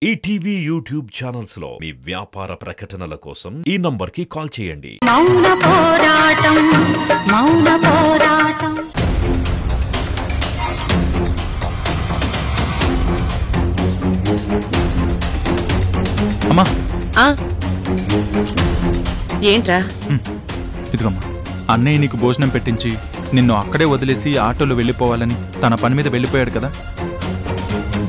ETV YouTube channels లో మీ వ్యాపార ప్రకటనల కోసం ఈ నంబర్కి కాల్ చేయండి. మౌన పోరాటం మౌన పోరాటం. అమ్మా ఏంట్రా? ఇదిగమ్మా, అన్నయ్య నీకు భోజనం పెట్టించి నిన్ను అక్కడే వదిలేసి ఆటోలో వెళ్ళిపోవాలని తన పని మీద వెళ్ళిపోయాడు కదా.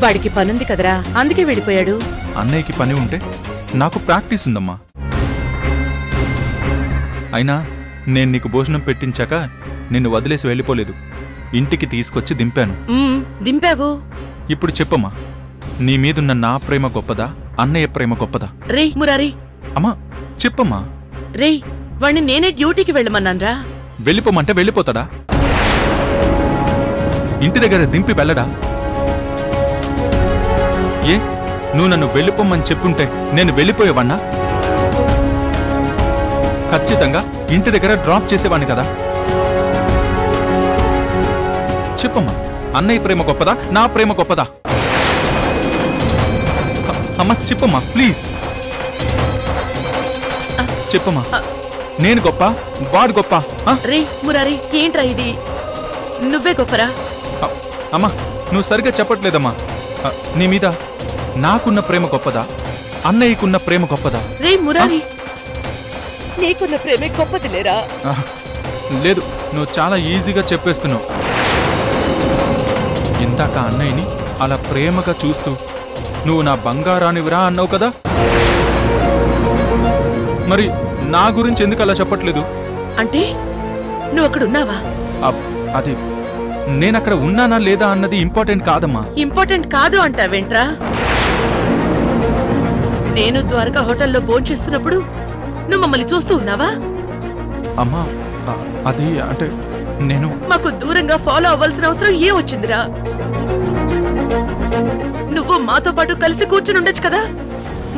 వాడికి పనుంది కదరా, అందుకే వెళ్ళిపోయాడు. అన్నయ్యకి పని ఉంటే నాకు ప్రాక్టీస్ ఉందమ్మా. అయినా నేను నీకు భోజనం పెట్టించాక నిన్ను వదిలేసి వెళ్ళిపోలేదు, ఇంటికి తీసుకొచ్చి దింపాను. దింపావు. ఇప్పుడు చెప్పమ్మా, నీ మీదున్న నా ప్రేమ గొప్పదా, అన్నయ్య ప్రేమ గొప్పదా? రే మురారి, అమ్మా చెప్పమ్మా. రే వాణ్ణి నేనే డ్యూటీకి వెళ్ళమన్నాన్రా. వెళ్ళిపోమంటే వెళ్ళిపోతాడా? ఇంటి దగ్గర దింపి వెళ్ళడా? ఏ నువ్వు నన్ను వెళ్ళిపోమని చెప్పుంటే నేను వెళ్ళిపోయేవాణ్ణా? ఖచ్చితంగా ఇంటి దగ్గర డ్రాప్ చేసేవాణ్ణి కదా. చెప్పమ్మా, అన్నయ్య ప్రేమ గొప్పదా, నా ప్రేమ గొప్పదా? అమ్మా చెప్పమ్మా ప్లీజ్, చెప్పమ్మా. నేను గొప్ప, వాడు గొప్ప? రే మురారి, ఏంట్రా ఇది? నువ్వే గొప్పరా. అమ్మా నువ్వు సరిగ్గా చెప్పట్లేదమ్మా. నీ మీద నాకున్న ప్రేమ గొప్పదా, అన్నయ్యకున్న ప్రేమ గొప్పదా? రే మురారి, నీకున్న ప్రేమే గొప్పది లేరా? లేదు, నువ్వు చాలా ఈజీగా చెప్పేస్తున్నావు. ఇందాక అన్నయ్యని అలా ప్రేమగా చూస్తూ నువ్వు నా బంగారానివిరా అన్నావు కదా, మరి నా గురించి ఎందుకు అలా చెప్పట్లేదు? అంటే నువ్వు అక్కడ ఉన్నావా? అది నేనక్కడ ఉన్నానా లేదా అన్నది ఇంపార్టెంట్ కాదమ్మా. ఇంపార్టెంట్ కాదు అంటావేంట్రా? నేను ద్వారకా హోటల్లో భోంచేస్తున్నప్పుడు నువ్వు మమ్మల్ని చూస్తూ ఉన్నావా? అమ్మా అది అంటే నేను మాకు దూరంగా ఫాలో అవ్వాల్సిన అవసరం ఏం వచ్చిందిరా? నువ్వు మాతో పాటు కలిసి కూర్చుని ఉండొచ్చు కదా,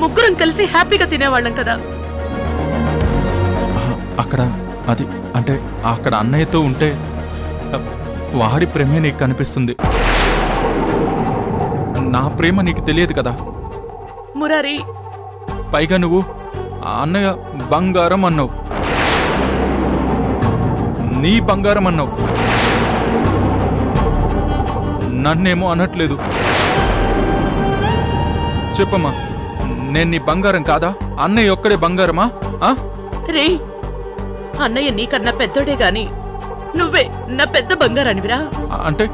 ముగ్గురం కలిసి హ్యాపీగా తినేవాళ్ళం కదా. అక్కడ అది అంటే అక్కడ అన్నయ్యతో ఉంటే వాడి ప్రేమే నీకు కనిపిస్తుంది, నా ప్రేమ నీకు తెలియదు కదా మురారి. పైగా నువ్వు అన్నయ్య బంగారం అన్నావు, నీ బంగారం అన్నావు, నన్నేమో అనట్లేదు. చెప్పమ్మా, నేను నీ బంగారం కాదా, అన్నయ్య ఒక్కడే బంగారమా? రే, అన్నయ్య నీకన్నా పెద్దోడే గాని నువ్వే నా పెద్ద బంగారానివిరా. అంటే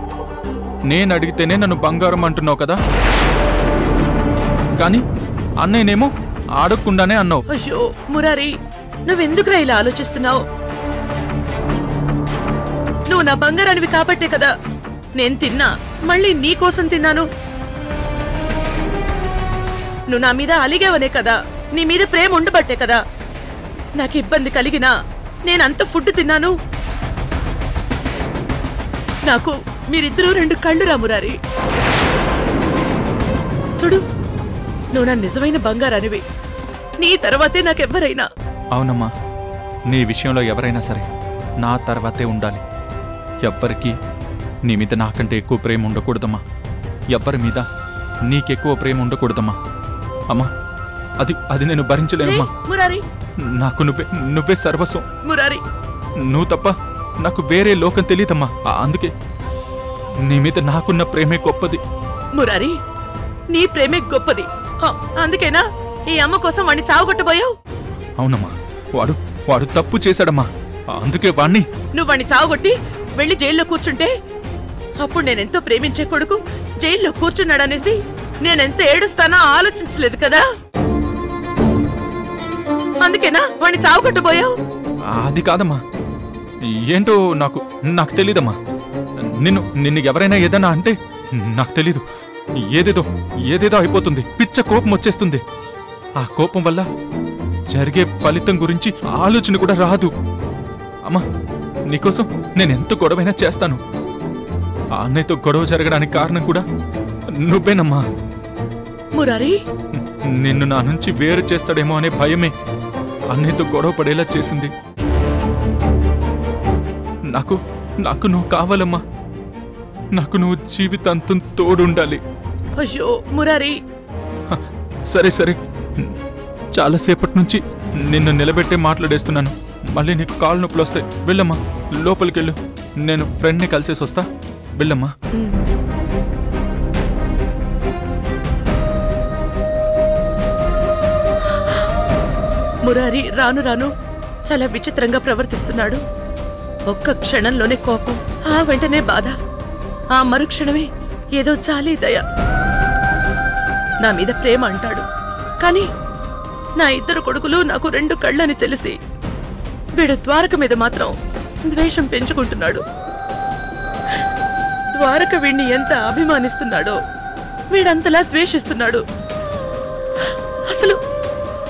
నేను అడిగితేనే నన్ను బంగారం అంటున్నావు కదా, కానీ అన్నయ్యనేమో అడగకుండానే అన్నావు. అయ్యో మురారి, నువ్వెందుకురా ఇలా ఆలోచిస్తున్నావు? నువ్వు నా బంగారానివి కాబట్టే కదా నేను తిన్నా, మళ్ళీ నీ కోసం తిన్నాను. నువ్వు నా మీద అలిగేవనే కదా, నీ మీద ప్రేమ ఉండబట్టే కదా నాకు ఇబ్బంది కలిగినా నేనంత ఫుడ్ తిన్నాను. నాకు మీరిద్దరూ రెండు కళ్ళురా మురారి. చూడు, నువ్వు నా నిజమైన బంగారానివి, నీ తర్వాతే నాకెవ్వరైనా. అవునమ్మా, నీ విషయంలో ఎవరైనా సరే నా తర్వాతే ఉండాలి. ఎవ్వరికీ నీ మీద నాకంటే ఎక్కువ ప్రేమ ఉండకూడదమ్మా, ఎవ్వరి మీద నీకెక్కువ ప్రేమ ఉండకూడదమ్మా. అమ్మా అది అది నేను భరించలేనమ్మా. మురారి, నాకు నువ్వే సర్వస్వం మురారి. నువ్వు తప్ప నాకు వేరే లోకం తెలియదమ్మా, అందుకే నీ మీద నాకున్న ప్రేమే గొప్పది. మురారి, నీ ప్రేమే గొప్పది, అందుకేనా ఈ అమ్మ కోసం వాణ్ణి చావగొట్టబోయావు? అవునమ్మా, వాడు తప్పు చేశాడమ్మా, అందుకే వాణ్ణి. నువ్వు వాణ్ణి చావగొట్టి వెళ్ళి జైల్లో కూర్చుంటే అప్పుడు నేనెంతో ప్రేమించే కొడుకు జైల్లో కూర్చున్నాడనేసి నేనెంత ఏడుస్తానో ఆలోచించలేదు కదా, అందుకేనా వాణ్ణి చావగొట్టబోయావు? అది కాదమ్మా, ఏంటో నాకు తెలీదమ్మా. నిన్ను ఎవరైనా ఏదన్నా అంటే నాకు తెలీదు, ఏదేదో అయిపోతుంది, పిచ్చ కోపం వచ్చేస్తుంది. ఆ కోపం వల్ల జరిగే ఫలితం గురించి ఆలోచన కూడా రాదు. అమ్మా నీకోసం నేనెంత గొడవైనా చేస్తాను. ఆ అన్నయ్యతో గొడవ జరగడానికి కారణం కూడా నువ్వేనమ్మా. మురారి, నిన్ను నా నుంచి వేరు చేస్తాడేమో అనే భయమే అన్నయ్యతో గొడవ పడేలా చేసింది. నాకు నువ్వు కావాలమ్మా, నాకు నువ్వు జీవితాంతం తోడుండాలి. అయ్యో మురారి, సరే సరే, చాలాసేపటి నుంచి నిన్ను నిలబెట్టే మాట్లాడేస్తున్నాను. మళ్ళీ నీకు కాళ్ళు నొప్పులు వస్తాయి. వెళ్ళమ్మా, లోపలికెళ్ళు. నేను ఫ్రెండ్ని కలిసేసి వస్తా. వెళ్ళమ్మా. మురారి రాను రాను చాలా విచిత్రంగా ప్రవర్తిస్తున్నాడు. ఒక్క క్షణంలోనే కోపం, ఆ వెంటనే బాధ, ఆ మరుక్షణమే ఏదో జాలి దయ. నా మీద ప్రేమ అంటాడు, కానీ నా ఇద్దరు కొడుకులు నాకు 2 కళ్ళని తెలిసి వీడు ద్వారక మీద మాత్రం ద్వేషం పెంచుకుంటున్నాడు. ద్వారక వీడిని ఎంత అభిమానిస్తున్నాడో వీడంతలా ద్వేషిస్తున్నాడు.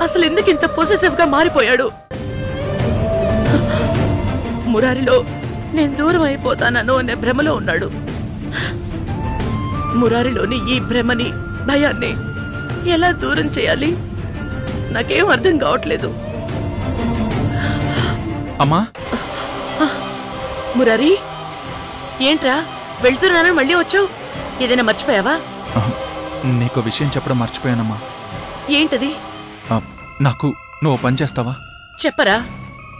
అసలు ఎందుకింత పొసెసివ్ గా మారిపోయాడు? మురారిలో నేను దూరం అయిపోతానో అనే భ్రమలో ఉన్నాడు. మురారిలోని ఈ భ్రమని, భయాన్ని ఎలా దూరం చేయాలి నాకేం అర్థం కావట్లేదు. అమ్మా, మురారి, ఏంట్రా వెళ్తున్నానని మళ్ళీ వచ్చావు? ఏదైనా మర్చిపోయావా? నీకో విషయం చెప్పడం మర్చిపోయానమ్మా. ఏంటది? నాకు నువ్వు పని చేస్తావా? చెప్పరా.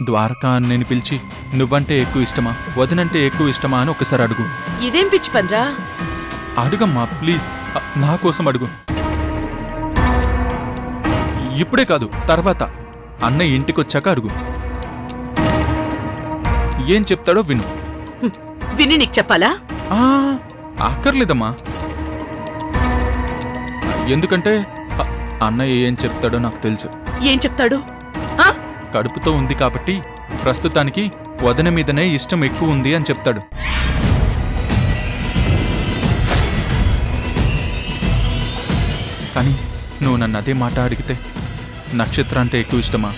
ద్వారకా నేను పిలిచి నువ్వంటే ఎక్కువ ఇష్టమా, వదినంటే ఎక్కువ ఇష్టమా అని ఒకసారి అడుగు. ఇదేం పిచ్చి పనిరా? అడుగమ్మా ప్లీజ్, నా కోసం అడుగు. ఇప్పుడే కాదు, తర్వాత అన్నయ్య ఇంటికొచ్చాక అడుగు. ఏం చెప్తాడో విను. విని నీకు చెప్పాలా? అక్కర్లేదమ్మా, ఎందుకంటే అన్నయ్య ఏం చెప్తాడో నాకు తెలుసు. ఏం చెప్తాడు? కడుపుతో ఉంది కాబట్టి ప్రస్తుతానికి వదన మీదనే ఇష్టం ఎక్కువ ఉంది అని చెప్తాడు. కానీ నువ్వు నన్ను అదే మాట అడిగితే, నక్షత్ర అంటే ఎక్కువ ఇష్టమా,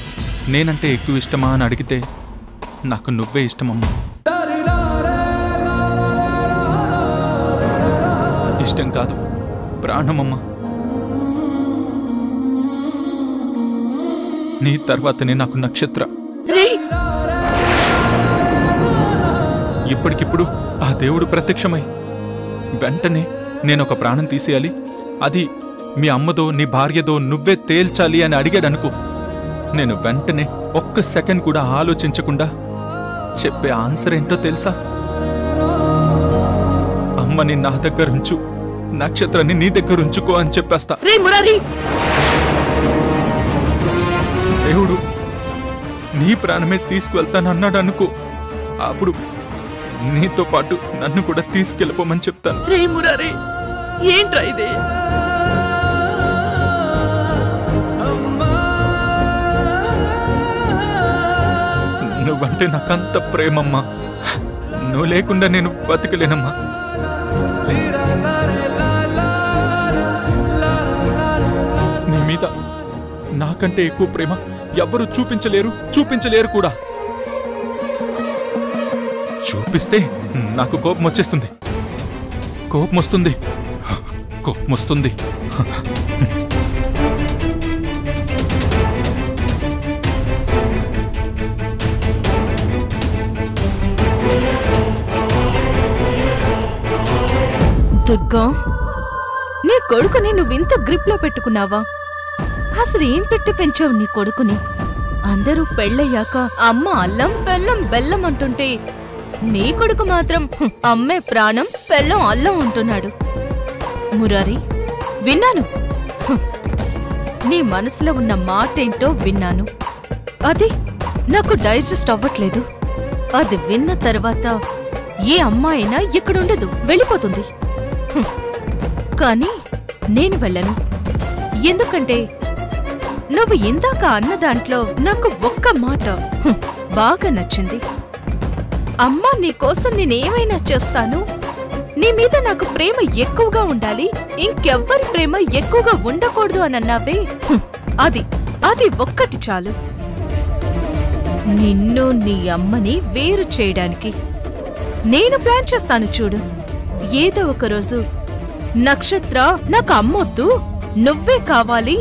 నేనంటే ఎక్కువ ఇష్టమా అని అడిగితే నాకు నువ్వే ఇష్టమమ్మా. ఇష్టం కాదు, ప్రాణమమ్మా. నీ తర్వాతనే నాకు నక్షత్ర. ఇప్పటికిప్పుడు ఆ దేవుడు ప్రత్యక్షమై వెంటనే నేనొక ప్రాణం తీసేయాలి, అది మీ అమ్మదో నీ భార్యదో నువ్వే తేల్చాలి అని అడిగాడనుకో, నేను వెంటనే ఒక్క సెకండ్ కూడా ఆలోచించకుండా చెప్పే ఆన్సర్ ఏంటో తెలుసా? అమ్మని నా దగ్గర ఉంచు, నక్షత్రాన్ని నీ దగ్గర ఉంచుకో అని చెప్పేస్తా. దేవుడు నీ ప్రాణమే తీసుకువెళ్తానన్నాడు అనుకో, అప్పుడు నీతో పాటు నన్ను కూడా తీసుకెళ్ళిపోమని చెప్తాను. రే మురారి, ఏంట్రా ఇది? నువ్వంటే నాకంత ప్రేమమ్మా, నువ్వు లేకుండా నేను బతకలేనమ్మా. నీ మీద నాకంటే ఎక్కువ ప్రేమ ఎవ్వరూ చూపించలేరు కూడా. చూపిస్తే నాకు కోపం వచ్చేస్తుంది. దుర్గా, నీ కొడుకుని నువ్వింత గ్రిప్ లో పెట్టుకున్నావా? అసలు ఏం పెట్టి పెంచావు నీ కొడుకుని? అందరూ పెళ్ళయ్యాక అమ్మ అల్లం బెల్లం బెల్లం అంటుంటే నీ కొడుకు మాత్రం అమ్మే ప్రాణం బెల్లం అల్లం అంటున్నాడు. మురారి, విన్నాను, నీ మనసులో ఉన్న మాటేంటో విన్నాను. అది నాకు డైజెస్ట్ అవ్వట్లేదు. అది విన్న తర్వాత ఏ అమ్మాయినా ఇక్కడుండదు, వెళ్ళిపోతుంది. కానీ నేను వెళ్ళను. ఎందుకంటే నువ్వు ఇందాక అన్న దాంట్లో నాకు ఒక్క మాట బాగా నచ్చింది. అమ్మా, నీకోసం నేనేమైనా చేస్తాను, నీ మీద నాకు ప్రేమ ఎక్కువగా ఉండాలి, ఇంకెవ్వరి ప్రేమ ఎక్కువగా ఉండకూడదు అని అన్నావే, అది ఒక్కటి చాలు. నిన్ను నీ అమ్మని వేరు చేయడానికి నేను ప్లాన్ చేస్తాను చూడు. ఏదో ఒకరోజు నక్షత్ర నాకు అమ్మొద్దు, నువ్వే కావాలి,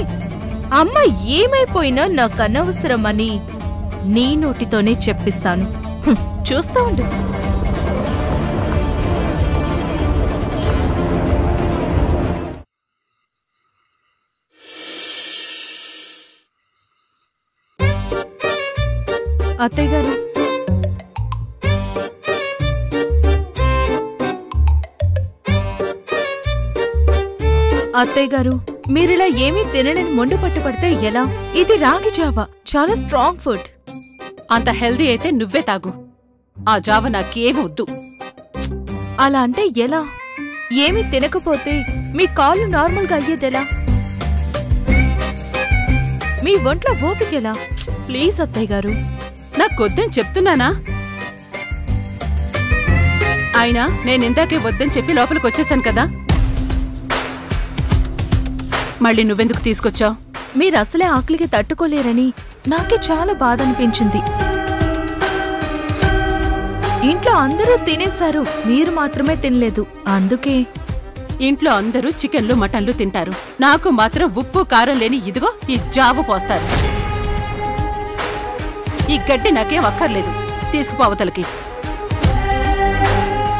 అమ్మ ఏమైపోయినా నాకు అనవసరమని నీ నోటితోనే చెప్పిస్తాను. చూస్తా ఉండు. అత్తయ్య గారు, అత్తయ్య గారు, మీరిలా ఏమీ తినని మొండు పట్టుపడితే ఎలా? ఇది రాగి జావా, చాలా స్ట్రాంగ్ ఫుడ్. అంత హెల్దీ అయితే నువ్వే తాగు. ఆ జావ నాకేమీ వద్దు. అలా అంటే ఎలా? ఏమీ తినకపోతే మీ కాళ్ళు నార్మల్గా అయ్యేదెలా? మీ ఒంట్లో ఓపికెలా? ప్లీజ్ అత్తయ్య గారు. నాకొద్దని చెప్తున్నానా? అయినా నేనిందాకే వద్దని చెప్పి లోపలికి వచ్చేసాను కదా, మళ్ళీ నువ్వెందుకు తీసుకొచ్చావు? మీరసలే ఆకలికి తట్టుకోలేరని నాకే చాలా బాధ అనిపించింది. ఇంట్లో అందరూ తినేశారు, మీరు మాత్రమే తినలేదు, అందుకే. ఇంట్లో అందరూ చికెన్లు మటన్లు తింటారు, నాకు మాత్రం ఉప్పు కారం లేని ఇదిగో ఈ జావ పోస్తారు. ఈ గడ్డి నాకేం అక్కర్లేదు. తీసుకుపోవతలకి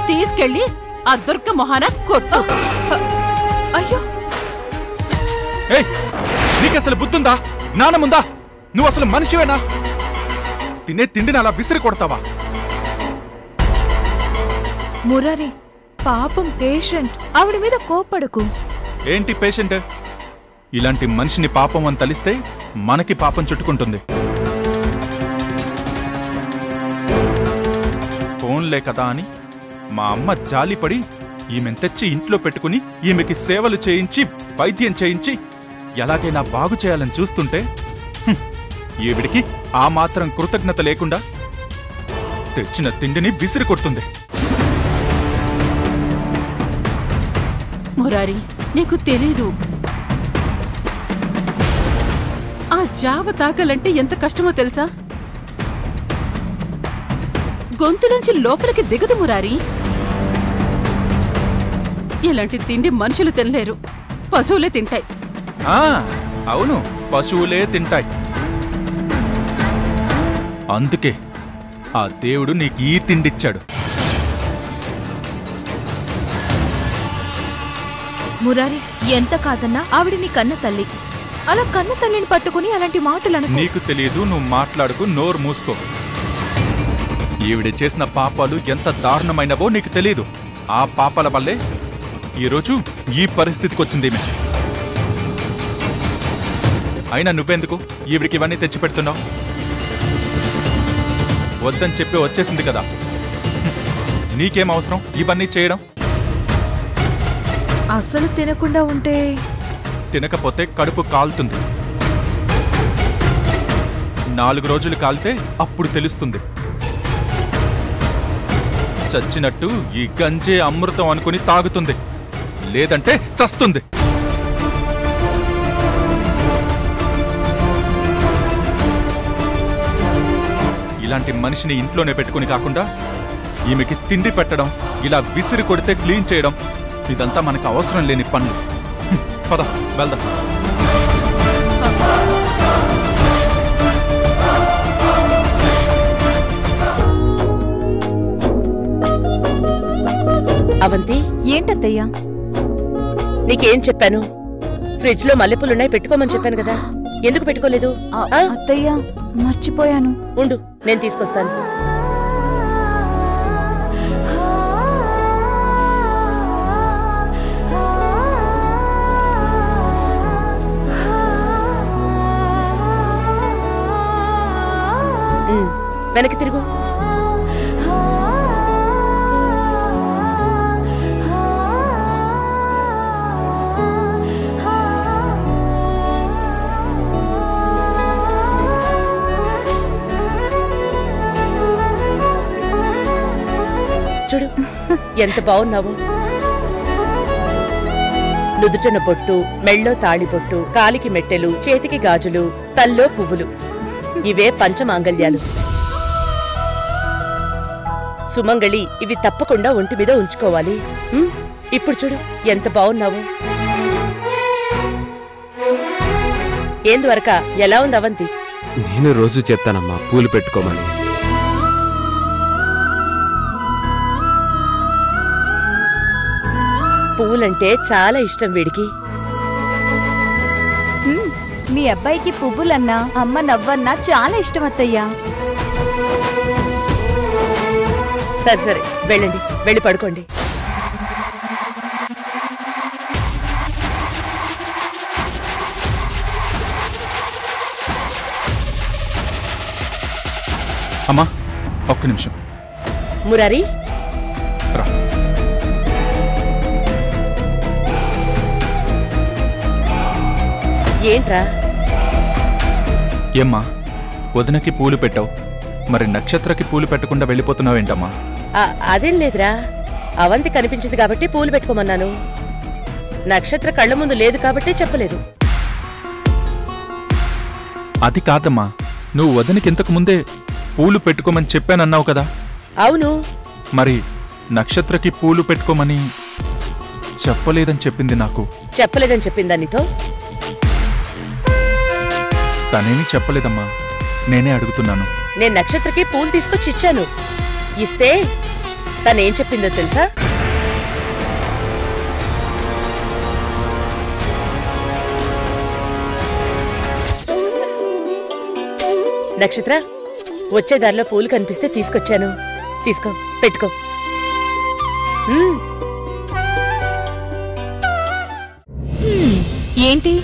తీసుకెళ్ళి ఆ దుర్గ మొహాన కొట్టు. అయ్యో, నీకసలు బుద్ధుందా? జ్ఞానముందా? నువ్వు అసలు మనిషివేనా? తినే తిండిని అలా విసిరి కొడతావా? మురారి, పాపం పేషెంట్, ఆవిడ మీద కోప్పడకు. ఏంటి పేషెంట్? ఇలాంటి మనిషిని పాపం అని తలిస్తే మనకి పాపం చుట్టుకుంటుంది. ఫోన్లే కదా అని మా అమ్మ జాలిపడి ఈమెను తెచ్చి ఇంట్లో పెట్టుకుని ఈమెకి సేవలు చేయించి వైద్యం చేయించి ఎలాగైనా బాగు చేయాలని చూస్తుంటే ఈవిడికి ఆ మాత్రం కృతజ్ఞత లేకుండా తెచ్చిన తిండిని విసిరి కొడుతుంది. మురారి, నీకు తెలీదు ఆ జావ తాగాలంటే ఎంత కష్టమో తెలుసా? గొంతులోంచి లోపలికి దిగదు మురారి. ఇలాంటి తిండి మనుషులు తినలేరు, పశువులే తింటాయి. అవును, పశువులే తింటాయి. అందుకే ఆ దేవుడు నీకు ఈ తిండిచ్చాడు. మురారి, ఎంత కాదన్నా ఆవిడ నీ కన్న తల్లి. అలా కన్న తల్లిని పట్టుకుని అలాంటి మాటలు అనకు. నీకు తెలియదు, నువ్వు మాట్లాడుకు, నోరు మూసుకో. ఈవిడ చేసిన పాపాలు ఎంత దారుణమైనవో నీకు తెలీదు. ఆ పాపాల వల్లే ఈరోజు ఈ పరిస్థితికి వచ్చింది ఈమె. అయినా నువ్వెందుకు ఈవిడికి ఇవన్నీ తెచ్చిపెడుతున్నావు? వద్దని చెప్పి వచ్చేసింది కదా, నీకేం అవసరం ఇవన్నీ చేయడం? అసలు తినకుండా ఉంటే? తినకపోతే కడుపు కాలుతుంది. 4 రోజులు కాలితే అప్పుడు తెలుస్తుంది. చచ్చినట్టు ఈ గంజే అమృతం అనుకుని తాగుతుంది, లేదంటే చస్తుంది. ఇలాంటి మనిషిని ఇంట్లోనే పెట్టుకుని కాకుండా ఈమెకి తిండి పెట్టడం, ఇలా విసిరి కొడితే క్లీన్ చేయడం, ఇదంతా మనకు అవసరం లేని పనులు. పద వెళ్దాం. అవంతి, ఏంటత్తయ్యా? నీకేం చెప్పాను? ఫ్రిడ్జ్ లో మల్లెపూలున్నాయి, పెట్టుకోమని చెప్పాను కదా, ఎందుకు పెట్టుకోలేదు? అత్తయ్యా, మర్చిపోయాను. ఉండు, నేను తీసుకొస్తాను. వెనక్కి తిరుగు. చూడు ఎంత బాగున్నావు. నుదుటన పొట్టు, మెళ్ళో తాళిబొట్టు, కాలికి మెట్టెలు, చేతికి గాజులు, తల్లో పువ్వులు, ఇవే పంచమాంగళ్యాలు. సుమంగళి, ఇవి తప్పకుండా ఒంటి మీద ఉంచుకోవాలి. ఇప్పుడు చూడు ఎంత బాగున్నావు. ఏందువరక ఎలా ఉంది అవంతి? నేను రోజు చెప్తానమ్మా పూలు పెట్టుకోమని. పువ్వులంటే చాలా ఇష్టం వీడికి. మీ అబ్బాయికి పువ్వులన్నా, అమ్మ నవ్వన్నా చాలా ఇష్టం అత్తయ్యా. సరే సరే వెళ్ళండి, వెళ్ళి పడుకోండి. అమ్మా ఒక్క నిమిషం. మురారి రా. ఏంట్రా? ఏమ్మా వదినకి పూలు పెట్టావు, మరి నక్షత్రకి పూలు పెట్టకుండా వెళ్ళిపోతున్నావేంటమ్మా? అదేం లేదురా, అవంతి కనిపించింది కాబట్టి పూలు పెట్టుకోమన్నాను. నక్షత్ర కళ్ళ ముందు లేదు కాబట్టి చెప్పలేదు. అది కాదమ్మా, నువ్వు వదినకి ఇంతకు ముందే పూలు పెట్టుకోమని చెప్పానన్నావు కదా. అవును. మరి నక్షత్రకి పూలు పెట్టుకోమని చెప్పలేదని చెప్పింది నాకు. చెప్పలేదని చెప్పిందా నీతో? తనేమీ చెప్పలేదమ్మా, నేనే అడుగుతున్నాను. నేను నక్షత్రకి పూలు తీసుకొచ్చి ఇచ్చాను. ఇస్తే తనేం చెప్పిందో తెలుసా? నక్షత్ర, వచ్చే దారిలో పూలు కనిపిస్తే తీసుకొచ్చాను, తీసుకో, పెట్టుకో. ఏంటి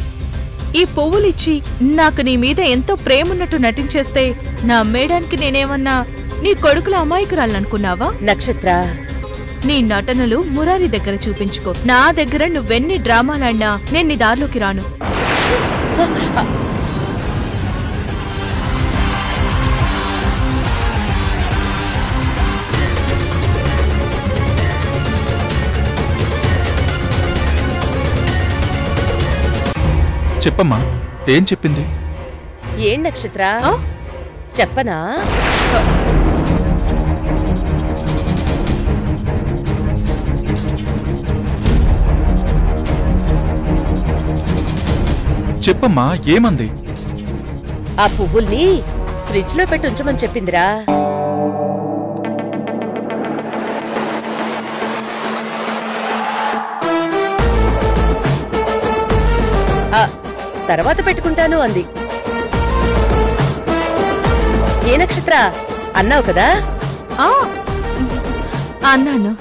ఈ పువ్వులిచ్చి నాకు నీ మీద ఎంతో ప్రేమున్నట్టు నటించేస్తే నమ్మేయడానికి నేనేమన్నా నీ కొడుకుల అమాయకురాలనుకున్నావా? నక్షత్ర, నీ నటనలు మురారి దగ్గర చూపించుకో. నా దగ్గర నువ్వెన్ని డ్రామాలాడినా నేను నీ దారిలోకి రాను. చెప్పమ్మా, ఏం చెప్పింది? ఏం నక్షత్ర చెప్పనా? చెప్పమ్మా, ఏమంది? ఆ పువ్వుల్ని ఫ్రిడ్జ్ లో పెట్టి ఉంచమని చెప్పిందిరా. తర్వాత పెట్టుకుంటాను అంది. ఏ నక్షత్ర అన్నావు కదా? అన్నాను.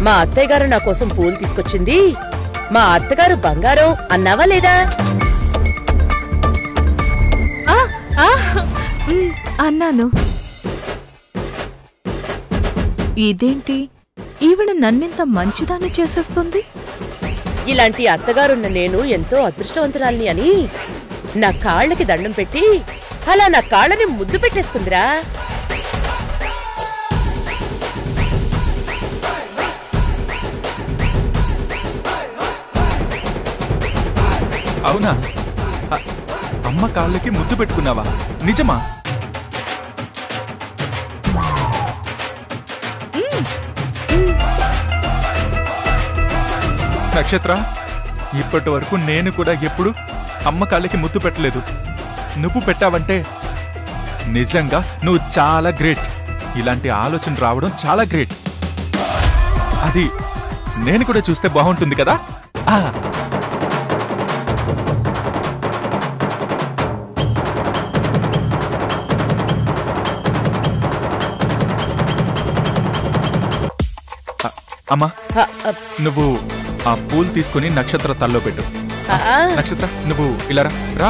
మా అత్తయ్య గారు నా కోసం పూలు తీసుకొచ్చింది, మా అత్తగారు బంగారం అన్నావా లేదా? అన్నాను. ఇదేంటి ఈవిడ నన్నింత మంచిదాన్ని చేసేస్తుంది? ఇలాంటి అత్తగారున్న నేను ఎంతో అదృష్టవంతురాల్ని అని నా కాళ్ళకి దండం పెట్టి అలా నా కాళ్ళని ముద్దు పెట్టేసుకుందిరా. అవునా? అమ్మ కాళ్ళకి ముద్దు పెట్టుకున్నావా? నిజమా? నక్షత్ర, ఇప్పటి వరకు నేను కూడా ఎప్పుడు అమ్మ కాళ్ళకి ముద్దు పెట్టలేదు. నువ్వు పెట్టావంటే నిజంగా నువ్వు చాలా గ్రేట్. ఇలాంటి ఆలోచన రావడం చాలా గ్రేట్. అది నేను కూడా చూస్తే బాగుంటుంది కదా. అమ్మా, నువ్వు ఆ పూలు తీసుకుని నక్షత్ర తల్లో పెట్టు. నక్షత్ర, నువ్వు ఇలా రా.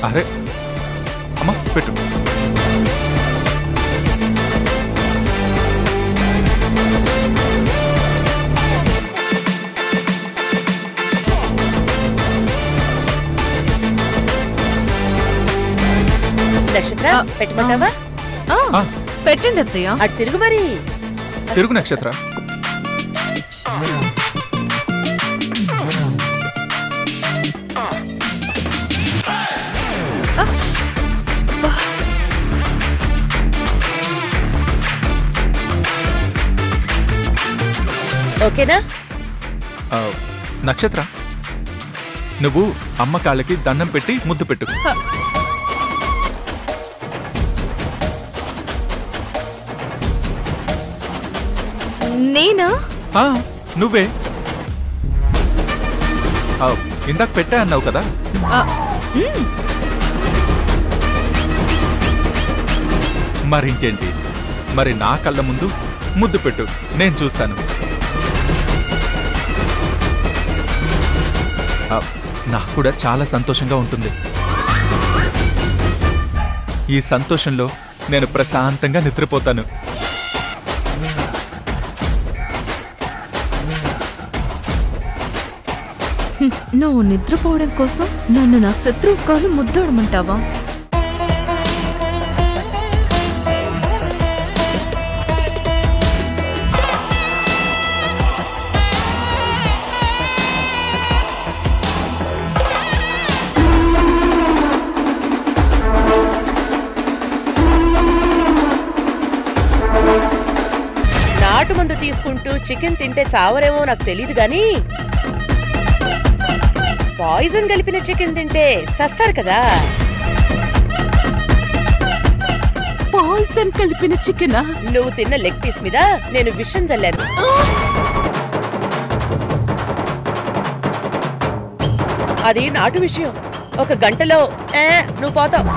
అరే అమ్మా, పెట్టు. నక్షత్ర, పెట్టమంటావా? పెట్టండి అత్తయ్య. అటు తిరుగు మరి. తిరుగు నక్షత్ర. ఓకేనా? నక్షత్ర, నువ్వు అమ్మ కాళ్ళకి దండం పెట్టి ముద్దు పెట్టు. నేనా? నువ్వే. ఇందాక పెట్టా అన్నావు కదా. మరింకేంటి, మరి నా కళ్ళ ముందు ముద్దు పెట్టు, నేను చూస్తాను. నాకు కూడా చాలా సంతోషంగా ఉంటుంది. ఈ సంతోషంలో నేను ప్రశాంతంగా నిద్రపోతాను. నువ్వు నిద్రపోవడం కోసం నన్ను నా శత్రువు కాలు ముద్దోడమంటావా? నాటు మందు తీసుకుంటూ చికెన్ తింటే చావరేమో నాకు తెలీదు గాని పాయిజన్ కలిపిన చికెన్ తింటే చస్తారు కదా. పాయిజన్ కలిపిన చికెనా? నువ్వు తిన్న లెగ్ పీస్ మీద నేను విషం చల్లాను. అది నాటు విషయం. 1 గంటలో నువ్వు పోతావు.